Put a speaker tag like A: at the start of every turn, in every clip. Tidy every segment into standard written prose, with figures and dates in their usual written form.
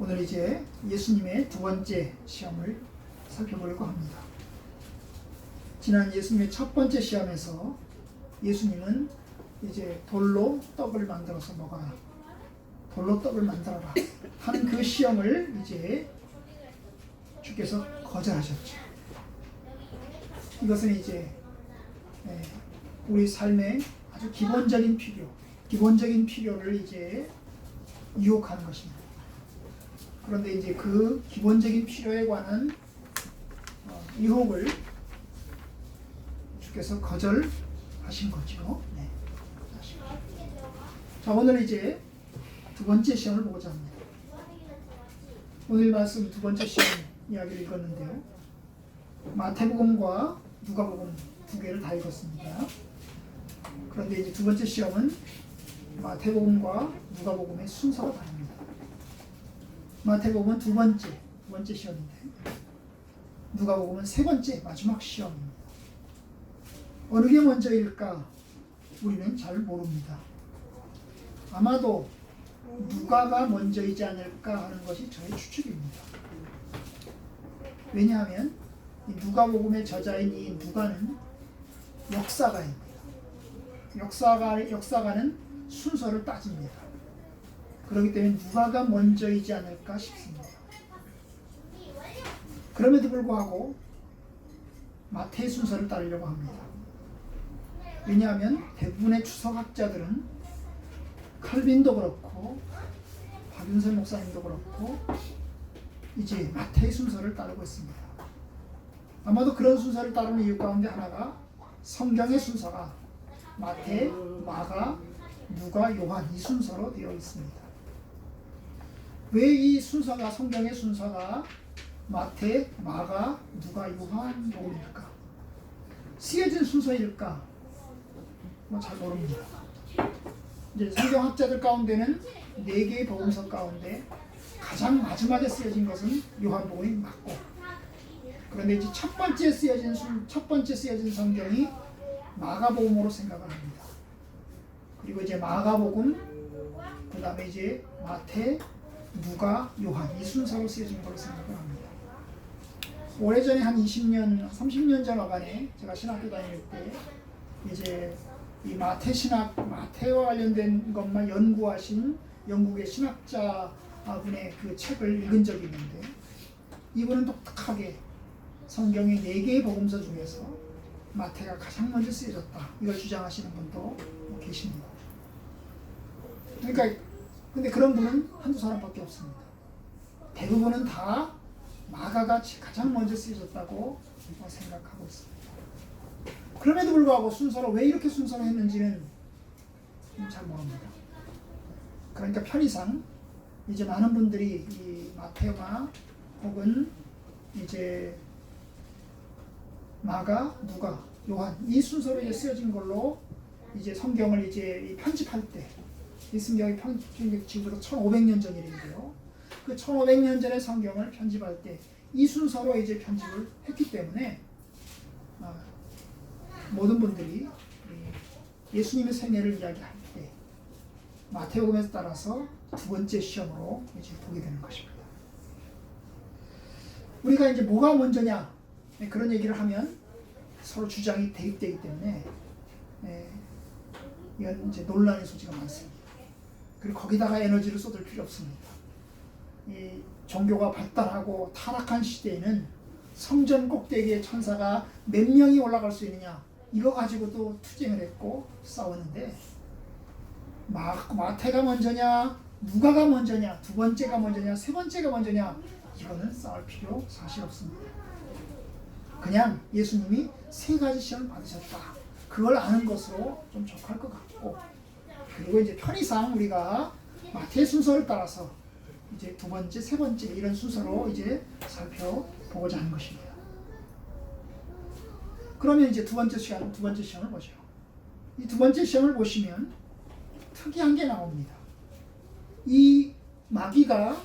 A: 오늘 이제 예수님의 두 번째 시험을 살펴보려고 합니다. 지난 예수님의 첫 번째 시험에서 예수님은 이제 돌로 떡을 만들어서 먹어라, 돌로 떡을 만들어라 하는 그 시험을 이제 주께서 거절하셨죠. 이것은 이제 우리 삶의 아주 기본적인 필요를 이제 유혹하는 것입니다. 그런데 이제 그 기본적인 필요에 관한 유혹을 주께서 거절하신 거죠. 네. 자, 오늘 이제 두 번째 시험을 보고자 합니다. 오늘 말씀 두 번째 시험 이야기를 읽었는데요. 마태복음과 누가복음 두 개를 다 읽었습니다. 그런데 이제 두 번째 시험은 마태복음과 누가복음의 순서가 다릅니다. 마태복음은 두 번째 시험인데 누가복음은 세 번째 마지막 시험입니다. 어느 게 먼저일까 우리는 잘 모릅니다. 아마도 누가가 먼저이지 않을까 하는 것이 저의 추측입니다. 왜냐하면 이 누가복음의 저자인 이 누가는 역사가입니다. 역사가는 순서를 따집니다. 그렇기 때문에 누가가 먼저이지 않을까 싶습니다. 그럼에도 불구하고 마태의 순서를 따르려고 합니다. 왜냐하면 대부분의 추석학자들은 칼빈도 그렇고 박윤선 목사님도 그렇고 이제 마태의 순서를 따르고 있습니다. 아마도 그런 순서를 따르는 이유 가운데 하나가 성경의 순서가 마태, 마가, 누가, 요한 이 순서로 되어 있습니다. 왜 이 순서가 성경의 순서가 마태, 마가, 누가, 요한, 요일까? 쓰여진 순서일까? 잘 모릅니다. 이제 성경학자들 가운데는 4개의 복음서 가운데 가장 마지막에 쓰여진 것은 요한복음이 맞고, 그런데 이제 첫 번째 쓰여진 성경이 마가복음으로 생각을 합니다. 그리고 이제 마가복음, 그 다음에 이제 마태, 누가, 요한 이 순서로 쓰여진 걸로 생각을 합니다. 오래전에 한 20년, 30년 전 어간에 제가 신학교 다닐 때 이제 이 마태 신학, 마태와 관련된 것만 연구하신 영국의 신학자 분의 그 책을 읽은 적이 있는데, 이분은 독특하게 성경의 4개의 복음서 중에서 마태가 가장 먼저 쓰여졌다 이걸 주장하시는 분도 계십니다. 그러니까 근데 그런 분은 한두 사람밖에 없습니다. 대부분은 다 마가가 가장 먼저 쓰여졌다고 생각하고 있습니다. 그럼에도 불구하고 순서로 왜 이렇게 순서로 했는지는 잘 모릅니다. 그러니까 편의상 이제 많은 분들이 이 마태와 혹은 이제 마가, 누가, 요한 이 순서로 이제 쓰여진 걸로 이제 성경을 이제 편집할 때, 이 성경이 지금부터 1500년 전 일인데요. 그 1500년 전의 성경을 편집할 때 이 순서로 이제 편집을 했기 때문에 모든 분들이 예수님의 생애를 이야기할 때 마태복음에 따라서 두 번째 시험으로 이제 보게 되는 것입니다. 우리가 이제 뭐가 먼저냐 그런 얘기를 하면 서로 주장이 대립되기 때문에 이건 이제 논란의 소지가 많습니다. 그리고 거기다가 에너지를 쏟을 필요 없습니다. 이 종교가 발달하고 타락한 시대에는 성전 꼭대기에 천사가 몇 명이 올라갈 수 있느냐 이거 가지고도 투쟁을 했고 싸웠는데, 마태가 먼저냐 누가가 먼저냐 두 번째가 먼저냐 세 번째가 먼저냐 이거는 싸울 필요 사실 없습니다. 그냥 예수님이 3가지 시험을 받으셨다 그걸 아는 것으로 좀 족할 것 같고, 그리고 이제 편의상 우리가 마태의 순서를 따라서 이제 두 번째, 세 번째 이런 순서로 이제 살펴보고자 하는 것입니다. 그러면 이제 두 번째 시험을 보죠. 이 두 번째 시험을 보시면 특이한 게 나옵니다. 이 마귀가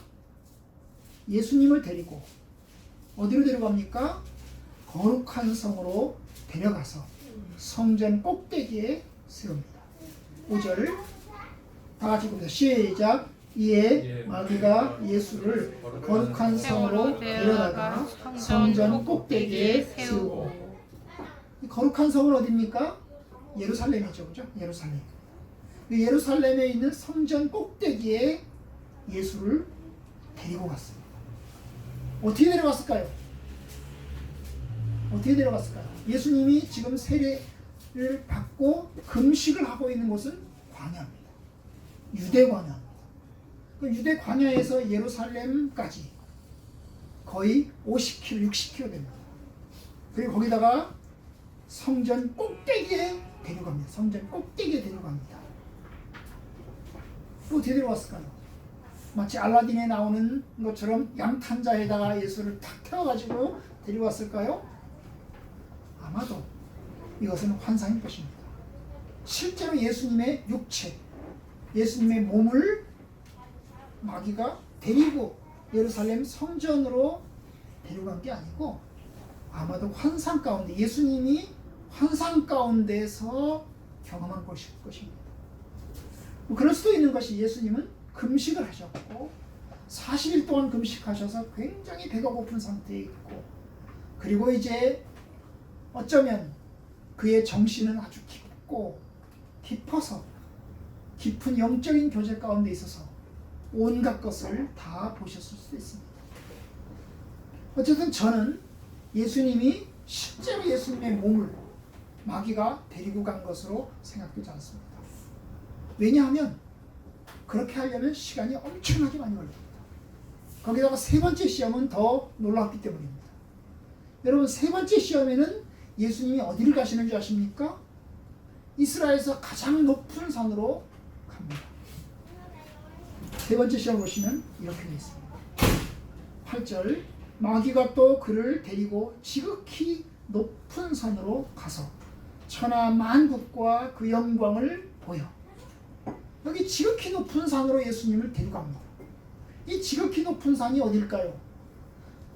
A: 예수님을 데리고 어디로 데려갑니까? 거룩한 성으로 데려가서 성전 꼭대기에 세웁니다. 5절 다 같이 봅니다. 시작. 이에 마귀가 예수를 거룩한 성으로 데려다가 성전 꼭대기에 세우고. 이 거룩한 성은 어디입니까? 예루살렘이죠, 그죠? 예루살렘. 그 예루살렘에 있는 성전 꼭대기에 예수를 데리고 갔습니다. 어떻게 데려갔을까요? 어떻게 데려갔을까요? 예수님이 지금 세례를 받고 금식을 하고 있는 곳은 광야입니다. 유대 광야입니다. 그 유대 광야에서 예루살렘까지 거의 50km, 60km 됩니다. 그리고 거기다가 성전 꼭대기에 데려갑니다. 성전 꼭대기에 데려갑니다. 또 어떻게 데려왔을까요? 마치 알라딘에 나오는 것처럼 양탄자에다가 예수를 탁 태워가지고 데려왔을까요? 아마도 이것은 환상일 것입니다. 실제로 예수님의 육체, 예수님의 몸을 마귀가 데리고 예루살렘 성전으로 데려간 게 아니고 아마도 환상 가운데, 예수님이 환상 가운데서 경험한 것일 것입니다. 뭐 그럴 수도 있는 것이, 예수님은 금식을 하셨고 40일 동안 금식하셔서 굉장히 배가 고픈 상태에 있고, 그리고 이제 어쩌면 그의 정신은 아주 깊어서 깊은 영적인 교제 가운데 있어서 온갖 것을 다 보셨을 수도 있습니다. 어쨌든 저는 예수님이 실제로 예수님의 몸을 마귀가 데리고 간 것으로 생각되지 않습니다. 왜냐하면 그렇게 하려면 시간이 엄청나게 많이 걸립니다. 거기다가 세 번째 시험은 더 놀랍기 때문입니다. 여러분, 세 번째 시험에는 예수님이 어디를 가시는 줄 아십니까? 이스라엘에서 가장 높은 산으로 갑니다. 세 번째 시험 보시면 이렇게 되어 있습니다. 8절, 마귀가 또 그를 데리고 지극히 높은 산으로 가서 천하 만국과 그 영광을 보여. 여기 지극히 높은 산으로 예수님을 데려갑니다. 이 지극히 높은 산이 어딜까요?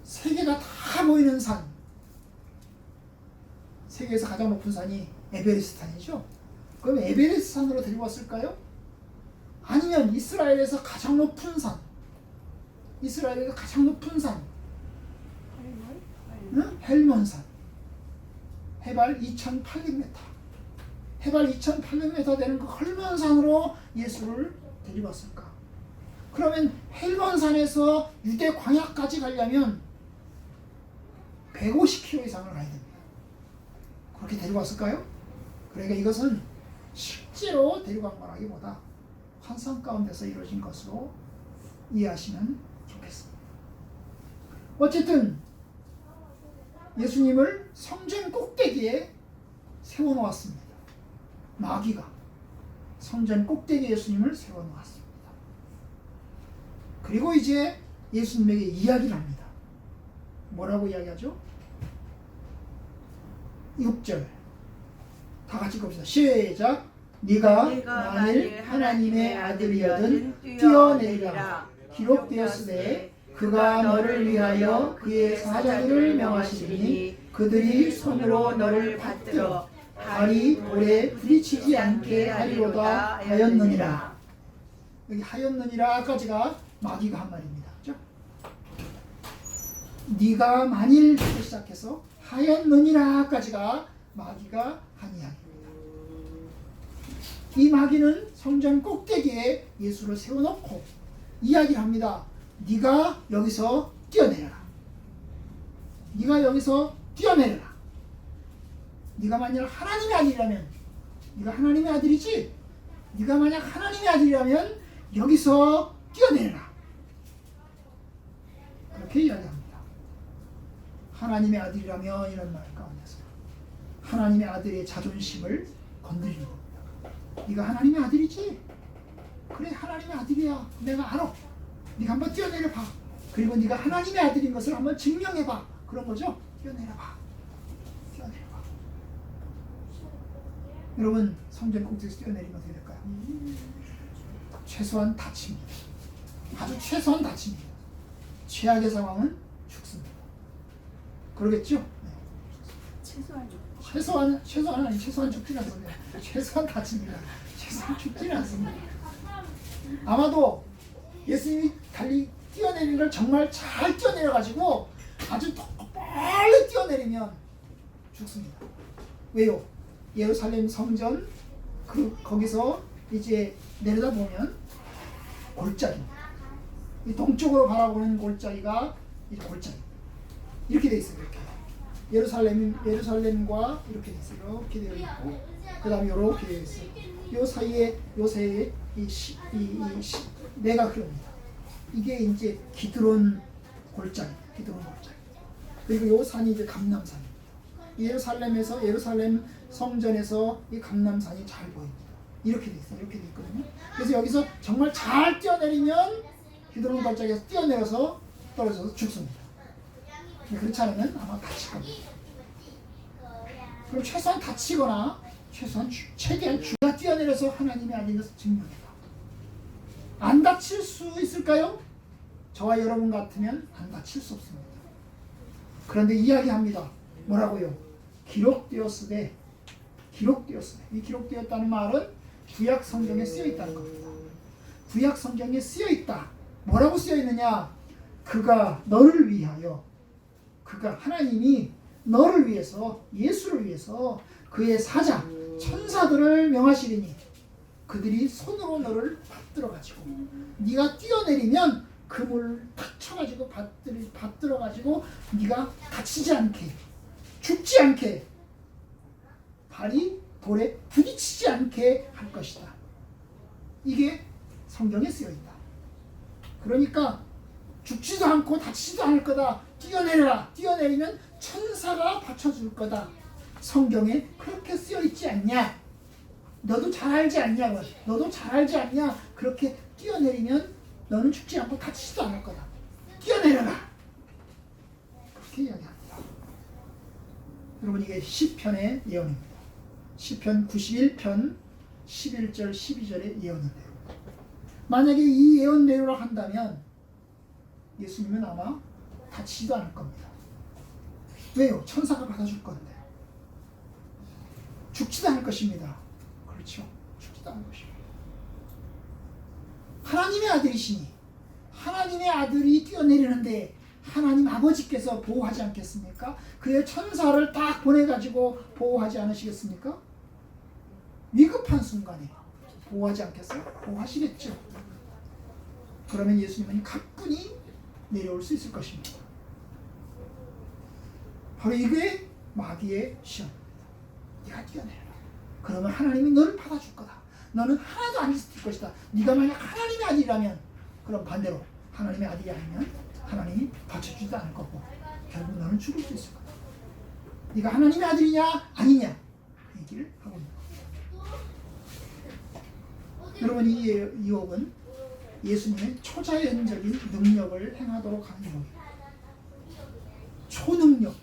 A: 세계가 다 보이는 산. 세계에서 가장 높은 산이 에베레스트 산이죠. 그럼 에베레스트 산으로 데려왔을까요? 아니면 이스라엘에서 가장 높은 산, 이스라엘에서 가장 높은 산, 헬몬산, 해발 2,800m, 해발 2,800m 되는 그 헬몬산으로 예수를 데려왔을까? 그러면 헬몬산에서 유대 광야까지 가려면 150km 이상을 가야 됩니다. 그렇게 데려왔을까요? 그러니까 이것은 실제로 데려간 거라기보다 환상 가운데서 이루어진 것으로 이해하시면 좋겠습니다. 어쨌든 예수님을 성전 꼭대기에 세워놓았습니다. 마귀가 성전 꼭대기에 예수님을 세워놓았습니다. 그리고 이제 예수님에게 이야기를 합니다. 뭐라고 이야기하죠? 6절 다 같이 읽읍시다. 시작. 네가 만일 하나님의 아들이여든 뛰어내리라. 기록되었으되 그가 너를 위하여 그의 사자들을 명하시리니 그들이 손으로 너를 받들어 발이 돌에 부딪히지 않게 하리로다 하였느니라. 여기 하였느니라까지가 마귀가 한 말입니다. 그렇죠? 네가 만일부터 시작해서 하였느니라까지가 마귀가 한 이야기입니다. 이 마귀는 성전 꼭대기에 예수를 세워놓고 이야기를 합니다. 네가 여기서 뛰어내려라. 네가 여기서 뛰어내려라. 네가 만약 하나님의 아들이라면, 네가 하나님의 아들이지? 네가 만약 하나님의 아들이라면 여기서 뛰어내려라. 그렇게 이야기합니다. 하나님의 아들이라면 이런 말 가운데서 하나님의 아들의 자존심을 건드리는 겁니다. 네가 하나님의 아들이지? 그래, 하나님의 아들이야. 내가 알아. 네가 한번 뛰어내려봐. 그리고 네가 하나님의 아들인 것을 한번 증명해봐. 그런 거죠. 뛰어내려봐. 뛰어내려봐. 여러분, 성전 꼭대기에서 뛰어내리면 어떻게 될까요? 최소한 다칩니다. 아주 최소한 다칩니다. 최악의 상황은 죽습니다. 그러겠죠? 네. 최소한 죽지는 않습니다. 최소한 다칩니다. 최소한 죽지는 않습니다. 아마도 예수님이 뛰어내리는 걸 정말 잘 뛰어내려가지고 아주 빨리 뛰어내리면 죽습니다. 왜요? 예루살렘 성전 거기서 이제 내려다보면 골짜기입니다. 이 동쪽으로 바라보는 골짜기가 이 골짜기 이렇게 돼 있어요. 이렇게 예루살렘과 이렇게 돼 있어요. 이렇게 되어 있고 그 다음에 이렇게 되어 있어요. 요 사이에 내가 흐릅니다. 이게 이제 기드론 골짜기. 그리고 요 산이 이제 감람산입니다. 예루살렘 성전에서 이 감람산이 잘 보입니다. 이렇게 돼 있어요. 이렇게 돼 있거든요. 그래서 여기서 정말 잘 뛰어내리면 기드론 골짜기에서 뛰어내려서 떨어져서 죽습니다. 그렇지 않으면 아마 다칠 겁니다. 그럼 최소한 다치거나 최대한 주가 뛰어내려서 하나님의 아닌 것을 증명해라. 안 다칠 수 있을까요? 저와 여러분 같으면 안 다칠 수 없습니다. 그런데 이야기합니다. 뭐라고요? 기록되었으되 이 기록되었다는 말은 구약 성경에 쓰여 있다는 겁니다. 구약 성경에 쓰여 있다. 뭐라고 쓰여 있느냐? 그가 너를 위하여 하나님이 너를 위해서 예수를 위해서 그의 사자 천사들을 명하시리니 그들이 손으로 너를 받들어가지고 네가 뛰어내리면 그물 탁 쳐가지고 받들어가지고 네가 다치지 않게 죽지 않게 발이 돌에 부딪히지 않게 할 것이다. 이게 성경에 쓰여 있다. 그러니까 죽지도 않고 다치지도 않을 거다. 뛰어내려라. 뛰어내리면 천사가 받쳐줄 거다. 성경에 그렇게 쓰여 있지 않냐? 너도 잘 알지 않냐? 그렇게 뛰어내리면 너는 죽지 않고 다치지도 않을 거다. 뛰어내려라. 그렇게 이야기합니다. 여러분 이게 시편의 예언입니다. 시편 91편 11절 12절의 예언인데요. 만약에 이 예언대로 한다면 예수님은 아마 다치지도 않을 겁니다. 왜요? 천사가 받아줄 건데. 죽지도 않을 것입니다. 그렇죠. 죽지도 않을 것입니다. 하나님의 아들이시니 하나님의 아들이 뛰어내리는데 하나님 아버지께서 보호하지 않겠습니까? 그의 천사를 딱 보내가지고 보호하지 않으시겠습니까? 위급한 순간에 보호하지 않겠어요? 보호하시겠죠. 그러면 예수님은 가뿐히 내려올 수 있을 것입니다. 바로 이게 마귀의 시험입니다. 네가 뛰어내려라. 그러면 하나님이 너를 받아줄 거다. 너는 하나도 안 있을 것이다. 네가 만약 하나님의 아들이라면 그럼 반대로 하나님의 아들이 아니면 하나님이 받쳐주지도 않을 거고 결국 너는 죽을 수 있을 거다. 네가 하나님의 아들이냐 아니냐 그 얘기를 하고 있는 겁니다. 여러분 이 유혹은 예수님의 초자연적인 능력을 행하도록 하는 유혹입니다. 초능력,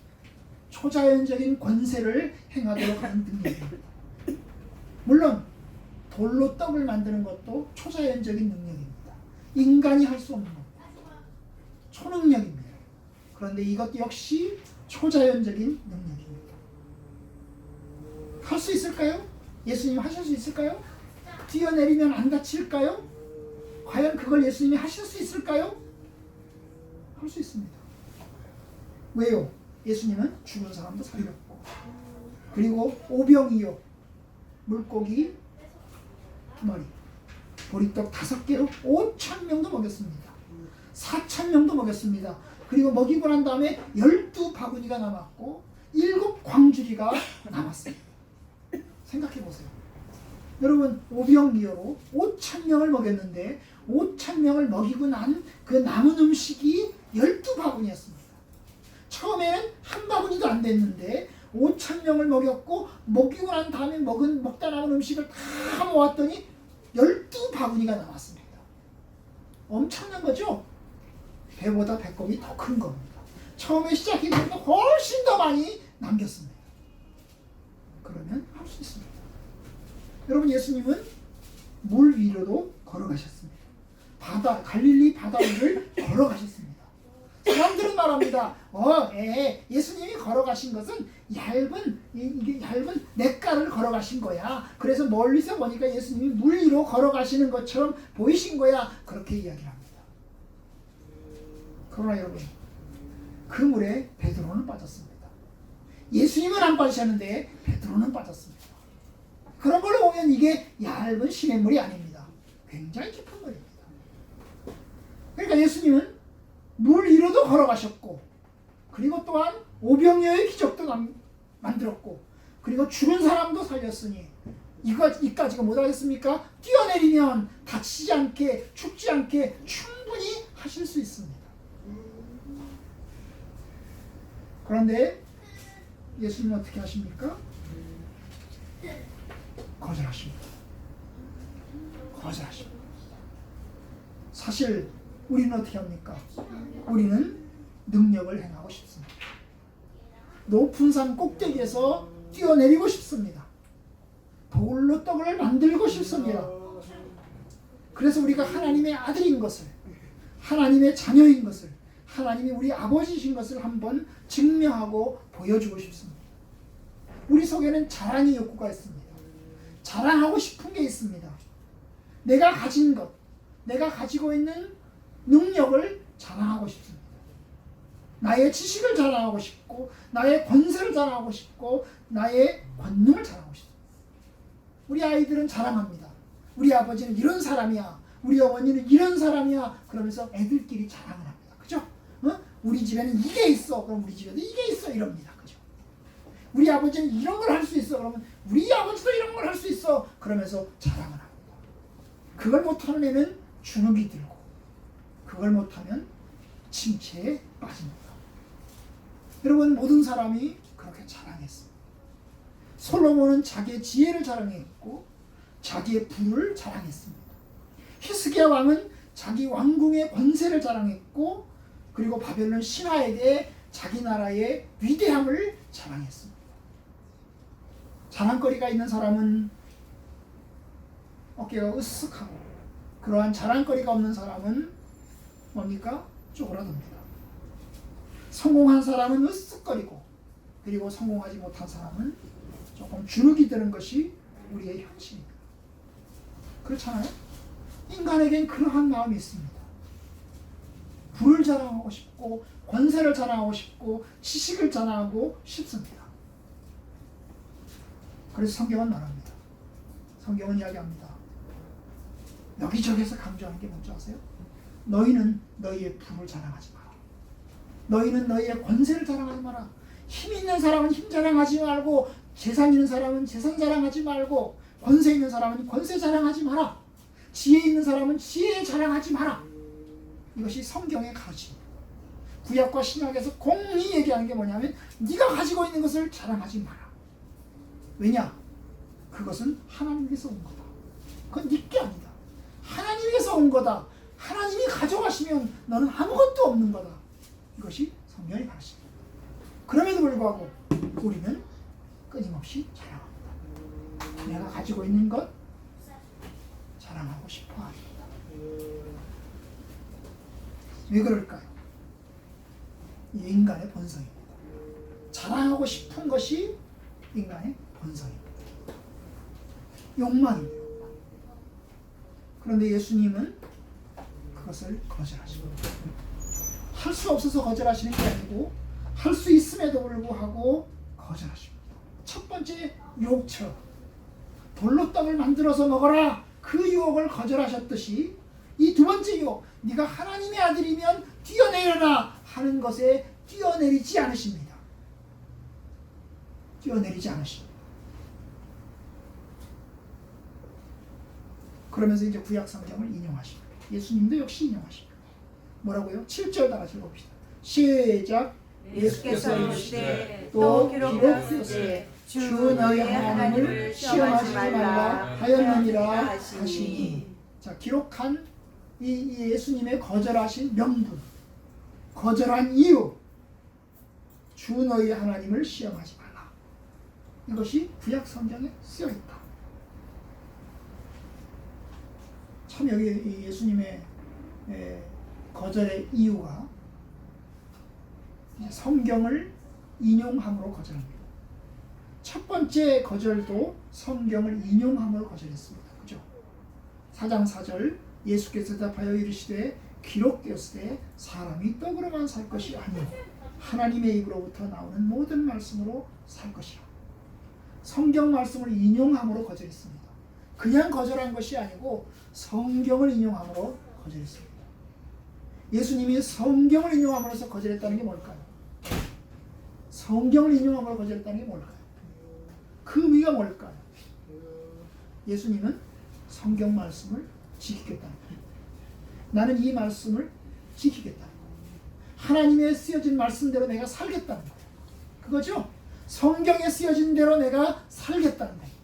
A: 초자연적인 권세를 행하도록 하는 능력입니다. 물론 돌로 떡을 만드는 것도 초자연적인 능력입니다. 인간이 할 수 없는 겁니다. 초능력입니다. 그런데 이것 역시 초자연적인 능력입니다. 할 수 있을까요? 예수님 하실 수 있을까요? 뛰어내리면 안 다칠까요? 과연 그걸 예수님이 하실 수 있을까요? 할 수 있습니다. 왜요? 예수님은 죽은 사람도 살렸고 그리고 오병이어 물고기 2마리 보리떡 5개로 5,000명도 먹였습니다. 4,000명도 먹였습니다. 그리고 먹이고 난 다음에 12바구니가 남았고 7광주리가 남았습니다. 생각해 보세요. 여러분 오병이어로 5,000명을 먹였는데 5,000명을 먹이고 난 그 남은 음식이 12바구니였습니다. 처음에는 한 바구니도 안 됐는데 5,000명을 먹였고 먹이고 난 다음에 먹다 남은 음식을 다 모았더니 12바구니가 남았습니다. 엄청난 거죠? 배보다 배꼽이 더 큰 겁니다. 처음에 시작했을 때 훨씬 더 많이 남겼습니다. 그러면 할 수 있습니다. 여러분 예수님은 물 위로도 걸어가셨습니다. 갈릴리 바다 위를 걸어가셨습니다. 사람들은 말합니다. 예수님이 걸어가신 것은 얇은 냇가를 걸어가신 거야. 그래서 멀리서 보니까 예수님이 물 위로 걸어가시는 것처럼 보이신 거야. 그렇게 이야기를 합니다. 그러나 여러분, 그 물에 베드로는 빠졌습니다. 예수님은 안 빠지셨는데 베드로는 빠졌습니다. 그런 걸로 보면 이게 얇은 시냇물이 아닙니다. 굉장히 깊은 물입니다. 그러니까 예수님은 물 위로도 걸어가셨고, 그리고 또한 오병이어의 기적도 만들었고, 그리고 죽은 사람도 살렸으니 이까지가 못하겠습니까? 뛰어내리면 다치지 않게, 죽지 않게 충분히 하실 수 있습니다. 그런데 예수님은 어떻게 하십니까? 거절하십니다. 거절하십니다. 사실 우리는 어떻게 합니까? 우리는 능력을 행하고 싶습니다. 높은 산 꼭대기에서 뛰어내리고 싶습니다. 돌로 떡을 만들고 싶습니다. 그래서 우리가 하나님의 아들인 것을, 하나님의 자녀인 것을, 하나님이 우리 아버지이신 것을 한번 증명하고 보여주고 싶습니다. 우리 속에는 자랑의 욕구가 있습니다. 자랑하고 싶은 게 있습니다. 내가 가진 것, 내가 가지고 있는 능력을 자랑하고 싶습니다. 나의 지식을 자랑하고 싶고, 나의 권세를 자랑하고 싶고, 나의 권능을 자랑하고 싶습니다. 우리 아이들은 자랑합니다. 우리 아버지는 이런 사람이야, 우리 어머니는 이런 사람이야, 그러면서 애들끼리 자랑을 합니다. 그죠? 우리 집에는 이게 있어, 그럼 우리 집에도 이게 있어, 이럽니다. 그죠? 우리 아버지는 이런 걸 할 수 있어, 그러면 우리 아버지도 이런 걸 할 수 있어, 그러면서 자랑을 합니다. 그걸 못하는 애는 주눅이 들고, 그걸 못하면 침체에 빠집니다. 여러분, 모든 사람이 그렇게 자랑했습니다. 솔로몬은 자기의 지혜를 자랑했고 자기의 부를 자랑했습니다. 히스기야 왕은 자기 왕궁의 권세를 자랑했고, 그리고 바벨론 신하에 대해 자기 나라의 위대함을 자랑했습니다. 자랑거리가 있는 사람은 어깨가 으쓱하고, 그러한 자랑거리가 없는 사람은 뭡니까? 쪼그라듭니다. 성공한 사람은 으쓱거리고, 그리고 성공하지 못한 사람은 조금 주눅이 드는 것이 우리의 현실입니다. 그렇잖아요? 인간에겐 그러한 마음이 있습니다. 부를 자랑하고 싶고, 권세를 자랑하고 싶고, 지식을 자랑하고 싶습니다. 그래서 성경은 말합니다. 성경은 이야기합니다. 여기저기서 강조하는 게 뭔지 아세요? 너희는 너희의 부를 자랑하지 마라. 너희는 너희의 권세를 자랑하지 마라. 힘 있는 사람은 힘 자랑하지 말고, 재산 있는 사람은 재산 자랑하지 말고, 권세 있는 사람은 권세 자랑하지 마라. 지혜 있는 사람은 지혜 자랑하지 마라. 이것이 성경의 가르침입니다. 구약과 신약에서 공히 얘기하는 게 뭐냐면, 네가 가지고 있는 것을 자랑하지 마라. 왜냐? 그것은 하나님께서 온 거다. 그건 네 게 아니다. 하나님께서 온 거다. 하나님이 가져가시면 너는 아무것도 없는 거다. 이것이 성경의 가르침입니다. 그럼에도 불구하고 우리는 끊임없이 자랑합니다. 내가 가지고 있는 것 자랑하고 싶어 합니다. 왜 그럴까요? 이 인간의 본성입니다. 자랑하고 싶은 것이 인간의 본성입니다. 욕망입니다. 그런데 예수님은 그것을 거절하십니다. 할 수 없어서 거절하시는 게 아니고, 할 수 있음에도 불구하고 거절하십니다. 첫 번째 유혹처럼 돌로 떡을 만들어서 먹어라, 그 유혹을 거절하셨듯이, 이 두 번째 유혹, 네가 하나님의 아들이면 뛰어내려라 하는 것에 뛰어내리지 않으십니다. 뛰어내리지 않으십니다. 그러면서 이제 구약 성경을 인용하십니다. 예수님도 역시 인용하십니다. 뭐라고요? 7절 다 같이 읽읍시다. 시작.
B: 예수께서 이르시되 또 기록되었으되 주 너희 하나님을 시험하지 말라 하였느니라 하시니.
A: 자, 기록한 이 예수님의 거절하신 명분, 거절한 이유, 주 너희 하나님을 시험하지 말라. 이것이 구약 성경에 쓰여 있다. 참 여기 예수님의 거절의 이유가 성경을 인용함으로 거절합니다. 첫 번째 거절도 성경을 인용함으로 거절했습니다. 그죠? 4장 4절, 예수께서 대답하여 이르시되 기록되었을 때 사람이 떡으로만 살 것이 아니요 하나님의 입으로부터 나오는 모든 말씀으로 살 것이라. 성경 말씀을 인용함으로 거절했습니다. 그냥 거절한 것이 아니고 성경을 인용함으로 거절했습니다. 예수님이 성경을 인용함으로써 거절했다는 게 뭘까요? 성경을 인용함으로 거절했다는 게 뭘까요? 그 의미가 뭘까요? 예수님은 성경 말씀을 지키겠다는 거예요. 나는 이 말씀을 지키겠다는 거예요. 하나님의 쓰여진 말씀대로 내가 살겠다는 거예요. 그거죠? 성경에 쓰여진 대로 내가 살겠다는 거예요.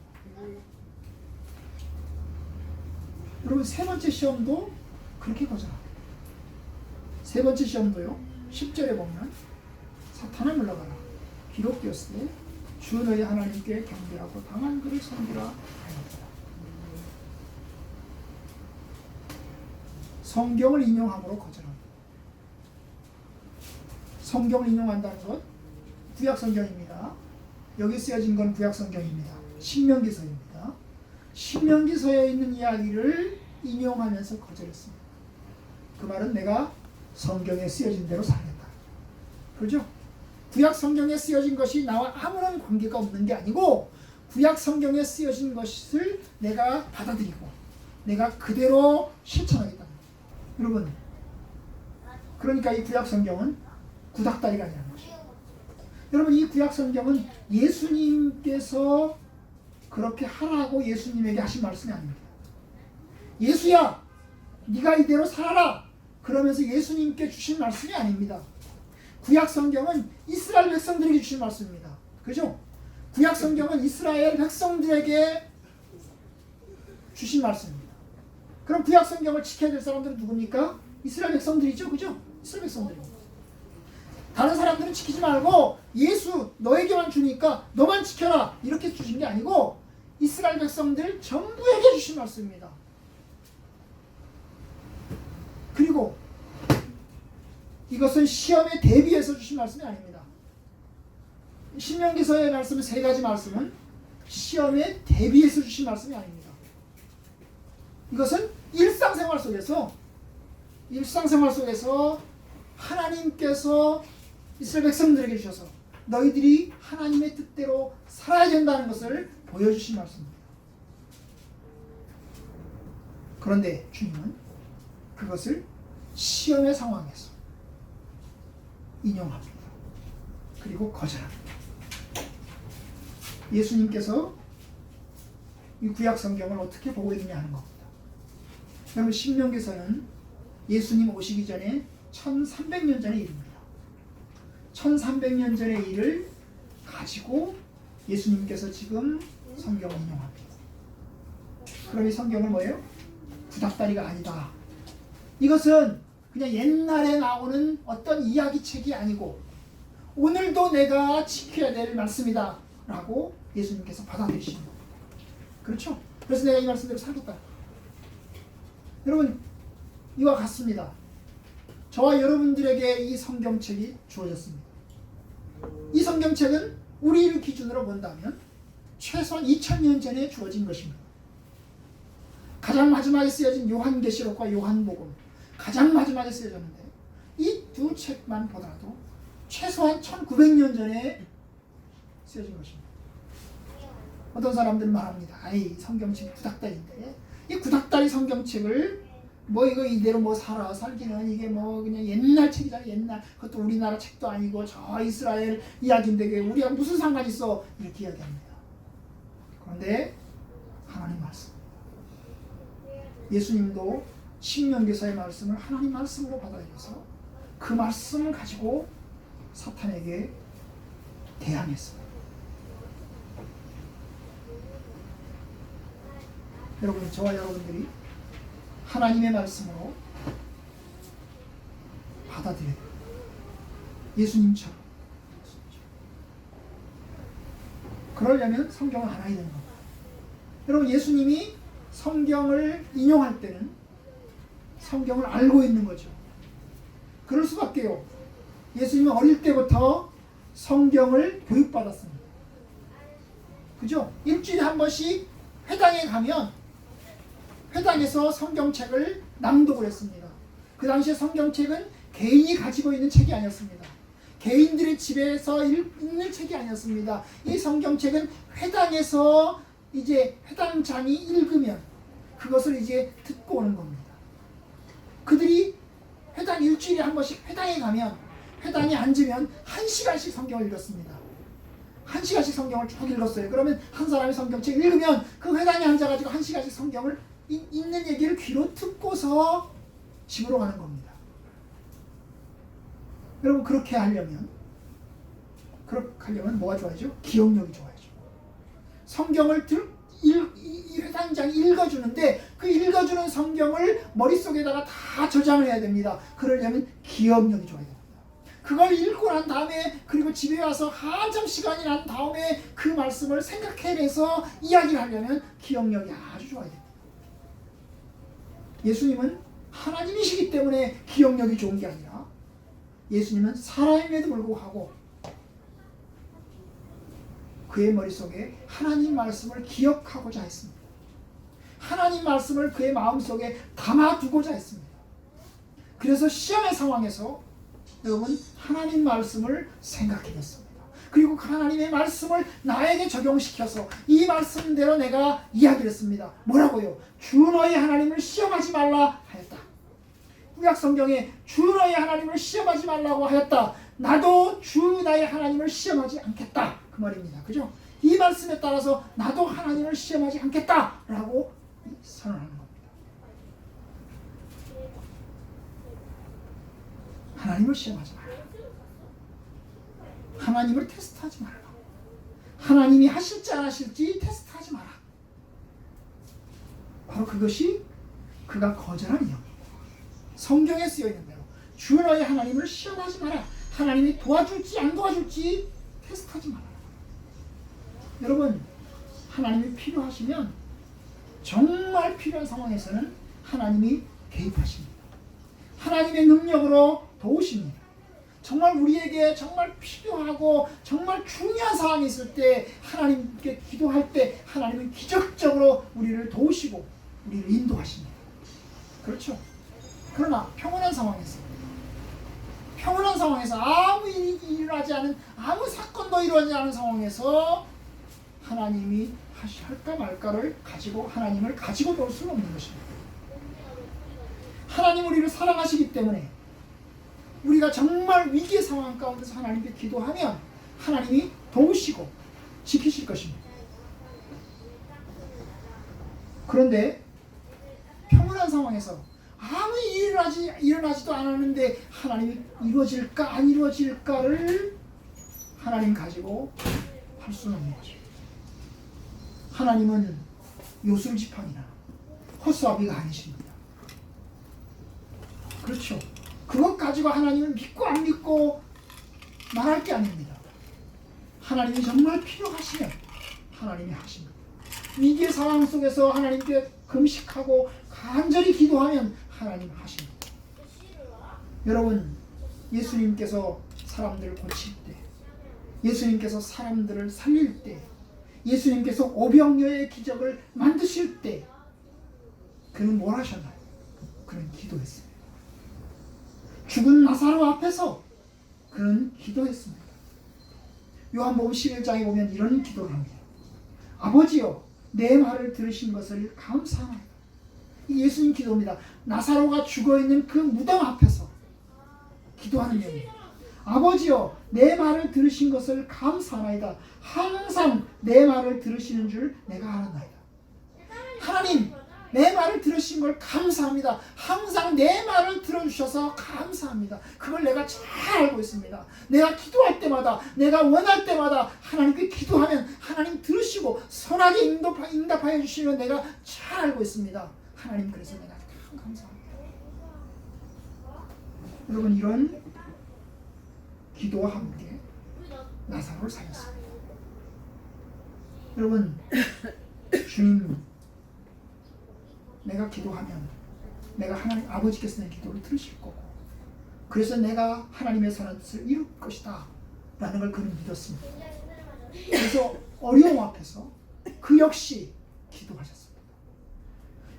A: 여러분 세 번째 시험도 그렇게 거절합니다. 세 번째 시험도요. 10절에 보면 사탄아 물러가라. 기록되었을 때 주 너희 하나님께 경배하고 당한 그를 섬기라 하였다. 성경을 인용함으로 거절합니다. 성경을 인용한다는 것 구약 성경입니다. 여기 쓰여진 건 구약 성경입니다. 신명기서입니다. 신명기서에 있는 이야기를 인용하면서 거절했습니다. 그 말은 내가 성경에 쓰여진 대로 살겠다. 그렇죠? 구약 성경에 쓰여진 것이 나와 아무런 관계가 없는 게 아니고 구약 성경에 쓰여진 것을 내가 받아들이고 내가 그대로 실천하겠다. 여러분, 그러니까 이 구약 성경은 구닥다리가 아니라는 것이죠. 여러분, 이 구약 성경은 예수님께서 그렇게 하라고 예수님에게 하신 말씀이 아닙니다. 예수야, 네가 이대로 살아라. 그러면서 예수님께 주신 말씀이 아닙니다. 구약 성경은 이스라엘 백성들에게 주신 말씀입니다. 그죠? 구약 성경은 이스라엘 백성들에게 주신 말씀입니다. 그럼 구약 성경을 지켜야 될 사람들은 누굽니까? 이스라엘 백성들이죠. 그죠? 이스라엘 백성들입니다. 다른 사람들은 지키지 말고 예수 너에게만 주니까 너만 지켜라 이렇게 주신 게 아니고 이스라엘 백성들 전부에게 주신 말씀입니다. 그리고 이것은 시험에 대비해서 주신 말씀이 아닙니다. 신명기서의 말씀은 세 가지 말씀은 시험에 대비해서 주신 말씀이 아닙니다. 이것은 일상생활 속에서 하나님께서 이스라엘 백성들에게 주셔서 너희들이 하나님의 뜻대로 살아야 된다는 것을 보여주신 말씀입니다. 그런데 주님은 그것을 시험의 상황에서 인용합니다. 그리고 거절합니다. 예수님께서 이 구약 성경을 어떻게 보고 있느냐 하는 겁니다. 여러분, 신명기서는 예수님 오시기 전에 1300년 전의 일입니다. 1300년 전의 일을 가지고 예수님께서 지금 성경을 인용합니다. 그럼 이 성경은 뭐예요? 구닥다리가 아니다. 이것은 그냥 옛날에 나오는 어떤 이야기책이 아니고 오늘도 내가 지켜야 될 말씀이다 라고 예수님께서 받아들이시는 겁니다. 그렇죠? 그래서 내가 이 말씀대로 살겠다. 여러분, 이와 같습니다. 저와 여러분들에게 이 성경책이 주어졌습니다. 이 성경책은 우리를 기준으로 본다면 최소한 2000년 전에 주어진 것입니다. 가장 마지막에 쓰여진 요한계시록과 요한복음 가장 마지막에 쓰여졌는데 이 두 책만 보더라도 최소한 1900년 전에 쓰여진 것입니다. 어떤 사람들은 말합니다. 아이, 성경책이 구닥다리인데 이 구닥다리 성경책을 뭐 이거 이대로 뭐 살기는 이게 뭐 그냥 옛날 책이잖아. 옛날 그것도 우리나라 책도 아니고 저 이스라엘 이야기인데 그게 우리가 무슨 상관이 있어 이렇게 이야기합니다. 그런데 하나님 말씀, 예수님도 신명기서의 말씀을 하나님 말씀으로 받아들여서 그 말씀을 가지고 사탄에게 대항했습니다. 여러분, 저와 여러분들이 하나님의 말씀으로 받아들여야 돼요. 예수님처럼. 그러려면 성경을 알아야 되는 겁니다. 여러분, 예수님이 성경을 인용할 때는 성경을 알고 있는 거죠. 그럴 수밖에요. 예수님은 어릴 때부터 성경을 교육받았습니다. 그죠? 일주일에 한 번씩 회당에 가면 회당에서 성경책을 낭독을 했습니다. 그 당시에 성경책은 개인이 가지고 있는 책이 아니었습니다. 개인들의 집에서 읽는 책이 아니었습니다. 이 성경책은 회당에서 이제 회당장이 읽으면 그것을 이제 듣고 오는 겁니다. 그들이 회당 일주일에 한 번씩 회당에 가면 회당에 앉으면 1시간씩 성경을 읽었습니다. 1시간씩 성경을 쭉 읽었어요. 그러면 한 사람이 성경책 읽으면 그 회당에 앉아가지고 1시간씩 성경을 읽는 얘기를 귀로 듣고서 집으로 가는 겁니다. 여러분 그렇게 하려면 뭐가 좋아야죠? 기억력이 좋아야죠. 성경을 이 회당장이 읽어주는데 그 읽어주는 성경을 머릿속에다가 다 저장을 해야 됩니다. 그러려면 기억력이 좋아야 됩니다. 그걸 읽고 난 다음에 그리고 집에 와서 한참 시간이 난 다음에 그 말씀을 생각해내서 이야기를 하려면 기억력이 아주 좋아야 됩니다. 예수님은 하나님이시기 때문에 기억력이 좋은 게 아니라 예수님은 사람임에도 불구하고 그의 머릿속에 하나님 말씀을 기억하고자 했습니다. 하나님 말씀을 그의 마음속에 담아두고자 했습니다. 그래서 시험의 상황에서 여러분 하나님 말씀을 생각해냈습니다. 그리고 그 하나님의 말씀을 나에게 적용시켜서 이 말씀대로 내가 이야기를 했습니다. 뭐라고요? 주 너의 하나님을 시험하지 말라 하였다. 구약 성경에 주 너의 하나님을 시험하지 말라고 하였다. 나도 주 나의 하나님을 시험하지 않겠다. 그 말입니다. 그죠? 이 말씀에 따라서 나도 하나님을 시험하지 않겠다라고 선언하는 겁니다. 하나님을 시험하지 마라. 하나님을 테스트하지 마라. 하나님이 하실지 안 하실지 테스트하지 마라. 바로 그것이 그가 거절한 이유입니다. 성경에 쓰여 있는 대로 주 너의 하나님을 시험하지 마라. 하나님이 도와줄지 안 도와줄지 테스트하지 마라. 여러분 하나님이 필요하시면 정말 필요한 상황에서는 하나님이 개입하십니다. 하나님의 능력으로 도우십니다. 정말 우리에게 정말 필요하고 정말 중요한 상황이 있을 때 하나님께 기도할 때 하나님은 기적적으로 우리를 도우시고 우리를 인도하십니다. 그렇죠? 그러나 평온한 상황에서 아무 일이 일어나지 않은 아무 사건도 일어나지 않은 상황에서 하나님이 할까 말까를 가지고 하나님을 가지고 놀 수는 없는 것입니다. 하나님 우리를 사랑하시기 때문에 우리가 정말 위기의 상황 가운데서 하나님께 기도하면 하나님이 도우시고 지키실 것입니다. 그런데 평온한 상황에서 아무 일이 일어나지도 않았는데 하나님이 이루어질까 안 이루어질까를 하나님 가지고 할 수는 없는 거죠. 하나님은 요술지팡이나 허수아비가 아니십니다. 그렇죠. 그것 가지고 하나님을 믿고 안 믿고 말할 게 아닙니다. 하나님이 정말 필요하시면 하나님이 하십니다. 위기의 상황 속에서 하나님께 금식하고 간절히 기도하면 하나님 하십니다. 여러분 예수님께서 사람들을 고칠 때, 예수님께서 사람들을 살릴 때, 예수님께서 오병이어의 기적을 만드실 때 그는 뭘 하셨나요? 그는 기도했습니다. 죽은 나사로 앞에서 그는 기도했습니다. 요한복음 11장에 보면 이런 기도를 합니다. 아버지여 내 말을 들으신 것을 감사합니다. 이 예수님 기도입니다. 나사로가 죽어있는 그 무덤 앞에서 기도하는 내용입니다. 아버지여 내 말을 들으신 것을 감사하나이다. 항상 내 말을 들으시는 줄 내가 알았나이다. 하나님 내 말을 들으신 걸 감사합니다. 항상 내 말을 들어주셔서 감사합니다. 그걸 내가 잘 알고 있습니다. 내가 기도할 때마다 내가 원할 때마다 하나님께 기도하면 하나님 들으시고 선하게 응답하여 주시면 내가 잘 알고 있습니다. 하나님 그래서 내가 참 감사합니다. 여러분 이런 기도와 함께 나사로를 살렸습니다. 여러분 주님 내가 기도하면 내가 하나님 아버지께서 내 기도를 들으실 거고 그래서 내가 하나님의 선한 뜻을 이룰 것이다 라는 걸 그는 믿었습니다. 그래서 어려움 앞에서 그 역시 기도하셨습니다.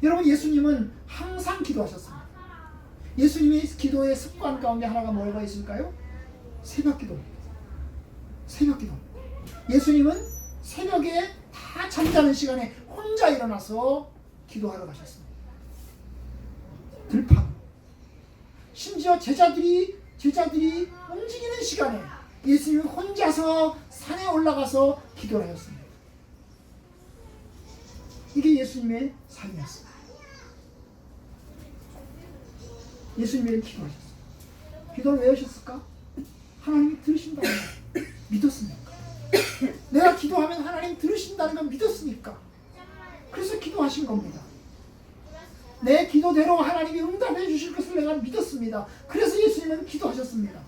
A: 여러분 예수님은 항상 기도하셨습니다. 예수님의 기도의 습관 가운데 하나가 뭐가 있을까요? 새벽기도. 새벽기도. 예수님은 새벽에 다 잠자는 시간에 혼자 일어나서 기도하러 가셨습니다. 들판. 심지어 제자들이 움직이는 시간에 예수님은 혼자서 산에 올라가서 기도를 하셨습니다. 이게 예수님의 삶이었어요. 예수님이 기도하셨어요. 기도를 왜 하셨을까? 하나님이 들으신다는 걸 믿었으니까. 내가 기도하면 하나님 들으신다는 걸 믿었으니까. 그래서 기도하신 겁니다. 내 기도대로 하나님이 응답해 주실 것을 내가 믿었습니다. 그래서 예수님은 기도하셨습니다.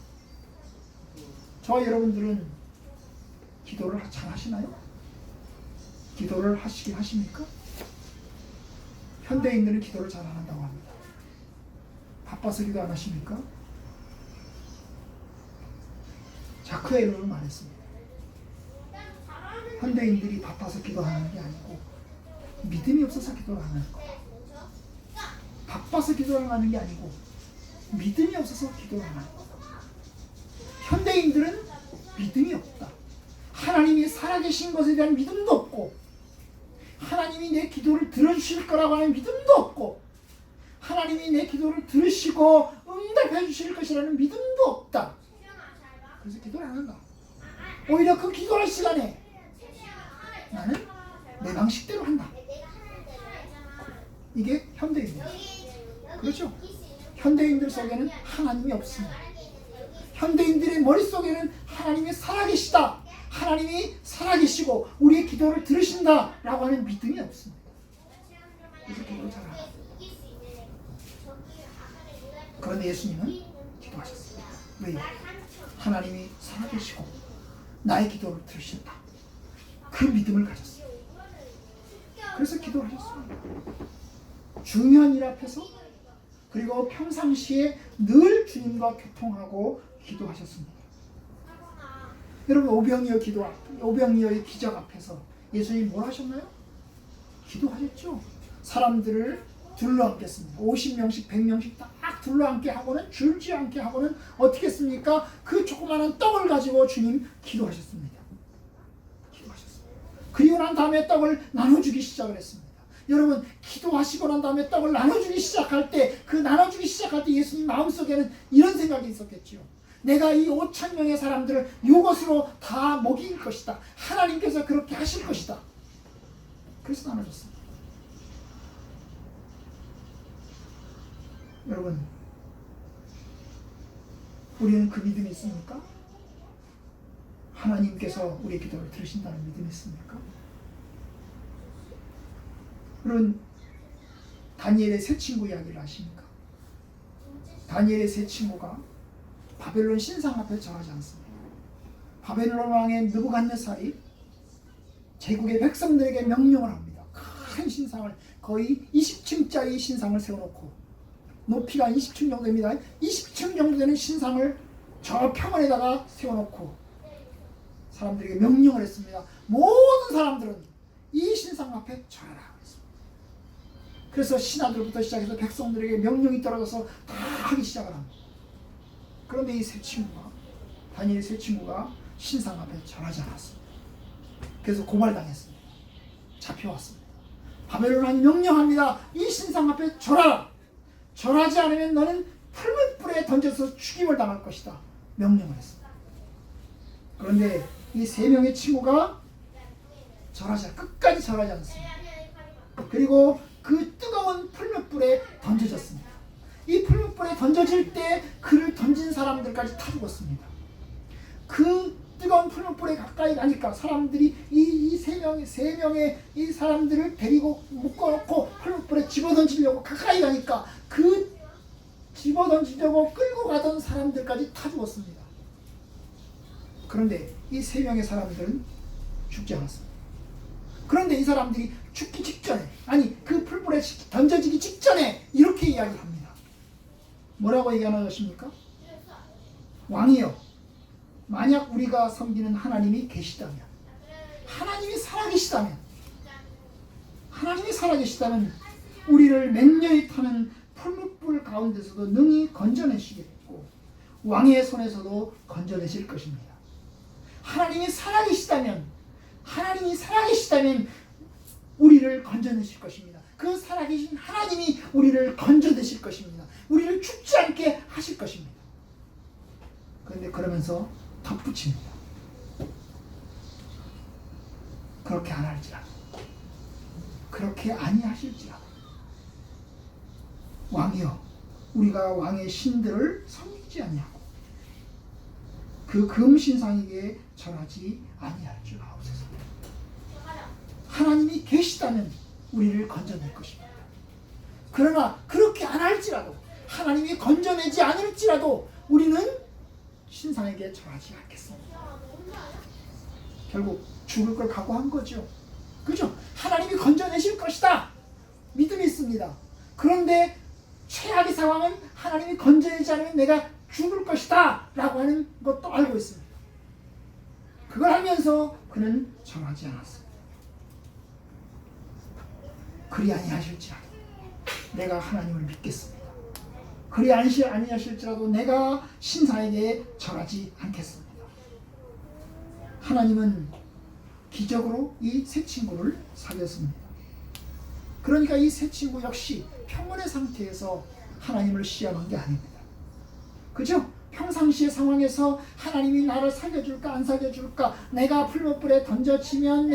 A: 저와 여러분들은 기도를 잘 하시나요? 기도를 하시긴 하십니까? 현대인들은 기도를 잘 안 한다고 합니다. 바빠서 기도 안 하십니까? 자크 에로는 말했습니다. 현대인들이 바빠서 기도하는 게 아니고 믿음이 없어서 기도를 안 하는 거예요. 바빠서 기도를 하는 게 아니고 믿음이 없어서 기도를 안 하는 거예요. 현대인들은 믿음이 없다. 하나님이 살아계신 것에 대한 믿음도 없고 하나님이 내 기도를 들어주실 거라고 하는 믿음도 없고 하나님이 내 기도를 들으시고 응답해 주실 것이라는 믿음도 없다. 그래서 기도를 안 한다. 오히려 그 기도할 시간에 나는 내 방식대로 한다. 이게 현대인입니다. 그렇죠? 현대인들 속에는 하나님이 없습니다. 현대인들의 머릿속에는 하나님이 살아계시다. 하나님이 살아계시고 우리의 기도를 들으신다라고 하는 믿음이 없습니다. 그래서 기도를 잘 안 합니다. 그런데 예수님은 기도하셨습니다. 왜요? 하나님이 살아계시고 나의 기도를 들으신다. 그 믿음을 가졌어요. 그래서 기도를 하셨습니다. 중요한 일 앞에서 그리고 평상시에 늘 주님과 교통하고 기도하셨습니다. 여러분 오병이어의 기적 앞에서 예수님이 뭘 하셨나요? 기도하셨죠. 사람들을 둘러앉겠습니다. 50명씩 100명씩 딱 둘러앉게 하고는 줄지 않게 하고는 어떻게 했습니까? 그 조그마한 떡을 가지고 주님 기도하셨습니다. 그리고 난 다음에 떡을 나눠주기 시작을 했습니다. 여러분 기도하시고 난 다음에 떡을 나눠주기 시작할 때 그 나눠주기 시작할 때 예수님 마음속에는 이런 생각이 있었겠죠. 내가 이 5,000명의 사람들을 이것으로 다 먹일 것이다. 하나님께서 그렇게 하실 것이다. 그래서 나눠줬습니다. 여러분 우리는 그 믿음이 있습니까? 하나님께서 우리의 기도를 들으신다는 믿음이 있습니까? 여러분 다니엘의 세 친구 이야기를 아십니까? 다니엘의 세 친구가 바벨론 신상 앞에 절하지 않습니다. 바벨론 왕의 느부갓네살이 제국의 백성들에게 명령을 합니다. 큰 신상을 거의 20층짜리 신상을 세워놓고 높이가 20층 정도 됩니다. 20층 정도 되는 신상을 저 평원에다가 세워놓고 사람들에게 명령을 했습니다. 모든 사람들은 이 신상 앞에 절하라. 그래서 신하들부터 시작해서 백성들에게 명령이 떨어져서 다 하기 시작을 합니다. 그런데 이 세 친구가 다니엘 세 친구가 신상 앞에 절하지 않았습니다. 그래서 고발당했습니다. 잡혀왔습니다. 바벨론 왕이 명령합니다. 이 신상 앞에 절하라. 절하지 않으면 너는 풀무불에 던져서 죽임을 당할 것이다. 명령을 했습니다. 그런데 이 세 명의 친구가 끝까지 절하지 않습니다. 그리고 그 뜨거운 풀무불에 던져졌습니다. 이 풀무불에 던져질 때 그를 던진 사람들까지 타 죽었습니다. 그 뜨거운 풀무불에 가까이 가니까 사람들이 이 세 명의 이 사람들을 데리고 묶어놓고 풀무불에 집어던지려고 가까이 가니까 그 집어던지려고 끌고 가던 사람들까지 타 죽었습니다. 그런데 이 세 명의 사람들은 죽지 않았습니다. 그런데 이 사람들이 죽기 직전에 그 풀불에 던져지기 직전에 이렇게 이야기를 합니다. 뭐라고 얘기하는 것입니까? 왕이여 만약 우리가 섬기는 하나님이 계시다면 하나님이 살아계시다면 우리를 맹렬히 타는 풀무불 가운데서도 능히 건져내시겠고 왕의 손에서도 건져내실 것입니다. 하나님이 살아계시다면 우리를 건져내실 것입니다. 그 살아계신 하나님이 우리를 건져내실 것입니다. 우리를 죽지 않게 하실 것입니다. 그런데 그러면서 덧붙입니다. 그렇게 안 할지라도, 그렇게 아니하실지라도, 왕이여, 우리가 왕의 신들을 섬기지 아니하고 그 금신상에게 절하지 아니할 줄 아옵소서. 하나님이 계시다면 우리를 건져낼 것입니다. 그러나 그렇게 안 할지라도, 하나님이 건져내지 않을지라도 우리는 신상에게 절하지 않겠습니다. 결국 죽을 걸 각오한 거죠. 그죠? 하나님이 건져내실 것이다. 믿음이 있습니다. 그런데 최악의 상황은 하나님이 건져내지 않으면 내가 죽을 것이다 라고 하는 것도 알고 있습니다. 그걸 하면서 그는 절하지 않았습니다. 그리 아니하실지라도 내가 하나님을 믿겠습니다. 그리 아니하실지라도 내가 신상에게 절하지 않겠습니다. 하나님은 기적으로 이 세 친구를 살렸습니다. 그러니까 이 세 친구 역시 평온의 상태에서 하나님을 시험한 게 아닙니다. 그죠? 평상시의 상황에서 하나님이 나를 살려줄까 안 살려줄까, 내가 풀무불에 던져지면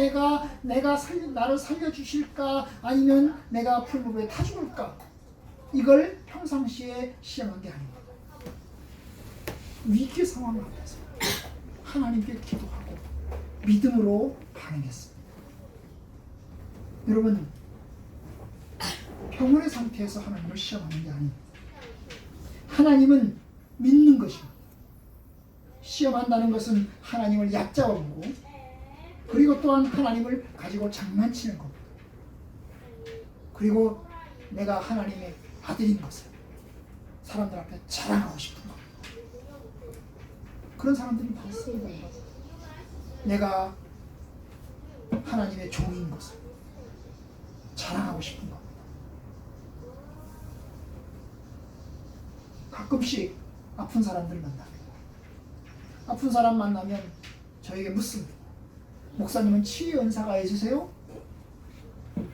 A: 나를 살려주실까, 아니면 내가 풀무불에 타 죽을까, 이걸 평상시에 시험한 게 아닙니다. 위기 상황 앞에서 하나님께 기도하고 믿음으로 반응했습니다. 여러분, 평온의 상태에서 하나님을 시험하는 게 아닙니다. 하나님은 믿는 것입니다. 시험한다는 것은 하나님을 얕잡아 보고, 그리고 또한 하나님을 가지고 장난치는 겁니다. 그리고 내가 하나님의 아들인 것을 사람들 앞에 자랑하고 싶은 겁니다. 그런 사람들이 많습니다. 내가 하나님의 종인 것을 자랑하고 싶은 겁니다. 가끔씩 아픈 사람들 만납니다. 아픈 사람 만나면 저에게 묻습니다. 목사님은 치유 은사가 있으세요?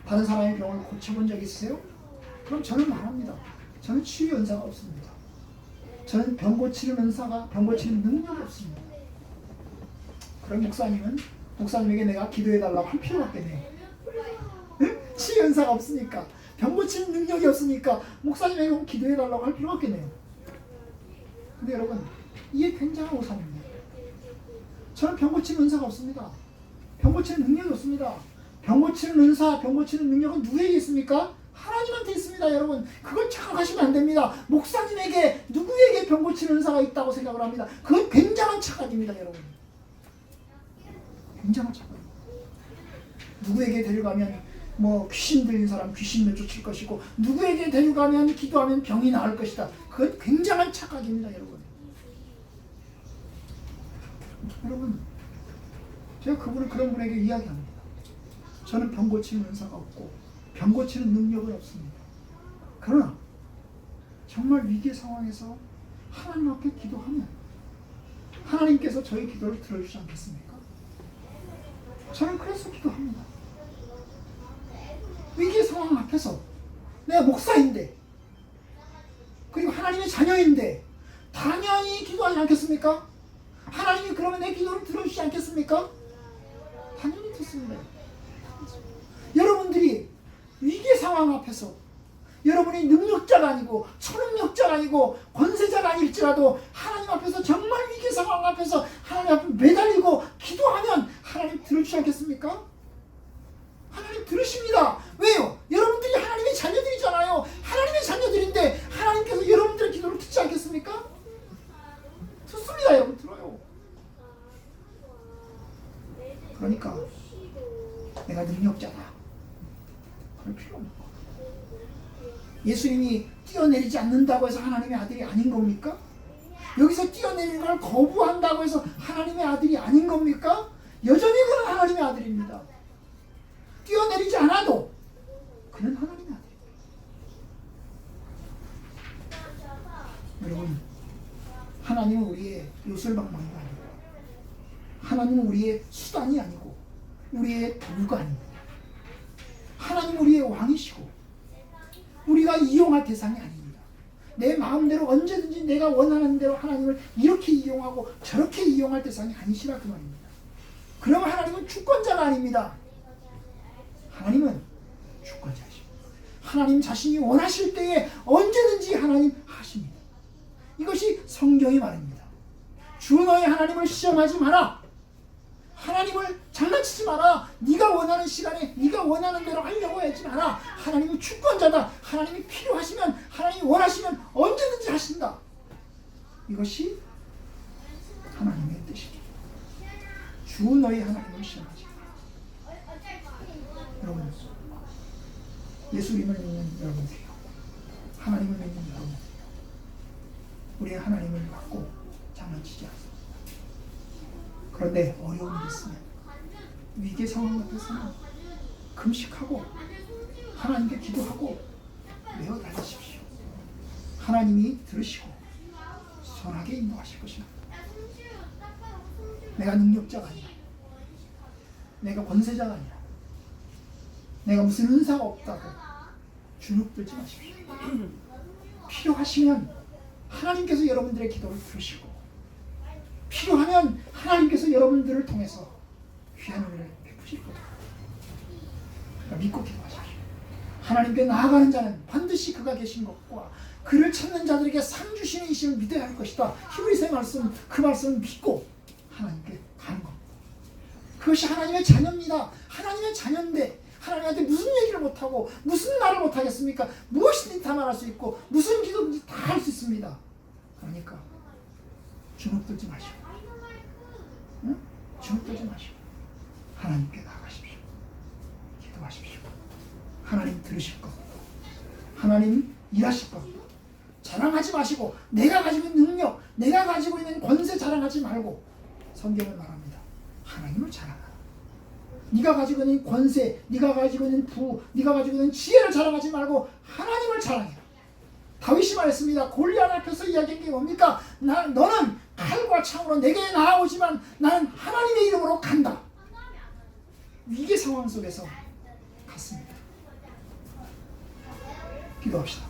A: 다른 사람의 병을 고쳐본 적 있으세요? 그럼 저는 말합니다. 저는 치유 은사가 없습니다. 저는 병 고치는 능력이 없습니다. 그럼 목사님에게 내가 기도해달라고 할 필요가 없겠네요. 치유 은사가 없으니까, 병 고치는 능력이 없으니까 목사님에게 기도해달라고 할 필요가 없겠네요. 근데 여러분, 이게 굉장한 오산입니다. 저는 병 고치는 은사가 없습니다. 병 고치는 능력이 없습니다. 병 고치는 은사, 병 고치는 능력은 누구에게 있습니까? 하나님한테 있습니다. 여러분, 그걸 착각하시면 안 됩니다. 목사님에게, 누구에게 병 고치는 은사가 있다고 생각을 합니다. 그건 굉장한 착각입니다. 여러분, 굉장한 착각입니다. 누구에게 데려가면 귀신 들린 사람 귀신 내쫓을 것이고, 누구에게 데려가면 기도하면 병이 나을 것이다. 그건 굉장한 착각입니다. 여러분, 제가 그런 분에게 이야기합니다. 저는 병 고치는 은사가 없고 병 고치는 능력은 없습니다. 그러나 정말 위기의 상황에서 하나님 앞에 기도하면 하나님께서 저희 기도를 들어주지 않겠습니까? 저는 그래서 기도합니다. 위기의 상황 앞에서 내가 목사인데, 그리고 하나님의 자녀인데 당연히 기도하지 않겠습니까? 하나님이 그러면 내 기도를 들어주지 않겠습니까? 당연히 듣습니다. 여러분들이 위기의 상황 앞에서 여러분이 능력자가 아니고 초능력자가 아니고 권세자가 아닐지라도 하나님 앞에서, 정말 위기의 상황 앞에서 하나님 앞에 매달리고 기도하면 하나님 들어주지 않겠습니까? 하나님 들으십니다. 왜요? 여러분들이 하나님의 자녀들이잖아요. 하나님의 자녀들인데 하나님께서 여러분들의 기도를 듣지 않겠습니까? 듣습니다. 여러분, 들어요. 그러니까 내가 능력자다, 그럴 필요 없는 거예요. 예수님이 뛰어내리지 않는다고 해서 하나님의 아들이 아닌 겁니까? 여기서 뛰어내리는 걸 거부한다고 해서 하나님의 아들이 아닌 겁니까? 여전히 그는 하나님의 아들입니다. 뛰어내리지 않아도 그는 하나님의 아들입니다. 여러분, 하나님은 우리의 요술방망이가 아니고, 하나님은 우리의 수단이 아니고, 우리의 도구가 아닙니다. 하나님은 우리의 왕이시고, 우리가 이용할 대상이 아닙니다. 내 마음대로 언제든지 내가 원하는 대로 하나님을 이렇게 이용하고 저렇게 이용할 대상이 아니시라 그 말입니다. 그러면 하나님은 주권자가 아닙니다. 하나님은 주권자이십니다. 하나님 자신이 원하실 때에 언제든지 하나님 하십니다. 이것이 성경이 말입니다. 주 너의 하나님을 시험하지 마라. 하나님을 장난치지 마라. 네가 원하는 시간에 네가 원하는 대로 하려고 하지 마라. 하나님은 주권자다. 하나님이 필요하시면, 하나님이 원하시면 언제든지 하신다. 이것이 하나님의 뜻입니다. 주 너의 하나님을 시험하지 마라. 여러분, 예수님을 믿는 여러분들이요, 하나님을 믿는 여러분들이요, 우리의 하나님을 믿고 장난치지 않습니다. 그런데 어려움이 있으면, 위기 상황 같아서는 금식하고 하나님께 기도하고 매어 달리십시오. 하나님이 들으시고 선하게 인도하실 것입니다. 내가 능력자가 아니라, 내가 권세자가 아니라, 내가 무슨 은사가 없다고 주눅들지 마십시오. 필요하시면 하나님께서 여러분들의 기도를 들으시고, 필요하면 하나님께서 여러분들을 통해서 귀한 은혜를 베푸실 겁니다. 그러니까 믿고 기도하십시오. 하나님께 나아가는 자는 반드시 그가 계신 것과 그를 찾는 자들에게 상 주시는 이심을 믿어야 할 것이다. 히브리서 말씀, 그 말씀을 믿고 하나님께 가는 겁니다. 그것이 하나님의 자녀입니다. 하나님의 자녀인데 하나님한테 무슨 얘기를 못하고 무슨 말을 못하겠습니까? 무엇이든지 다 말할 수 있고 무슨 기도든지 다 할 수 있습니다. 그러니까 주눅들지 마시고, 응? 주눅들지 마시고 하나님께 나아가십시오. 기도하십시오. 하나님 들으실 겁니다. 하나님 일하실 겁니다. 자랑하지 마시고, 내가 가지고 있는 능력, 내가 가지고 있는 권세 자랑하지 말고, 성경은 말합니다. 하나님을 자랑하라. 네가 가지고 있는 권세, 네가 가지고 있는 부, 네가 가지고 있는 지혜를 자랑하지 말고 하나님을 자랑해라. 다윗이 말했습니다. 골리앗 앞에서 이야기한 게 뭡니까? 너는 칼과 창으로 내게 나아오지만 나는 하나님의 이름으로 간다. 위기 상황 속에서 갔습니다. 기도합시다.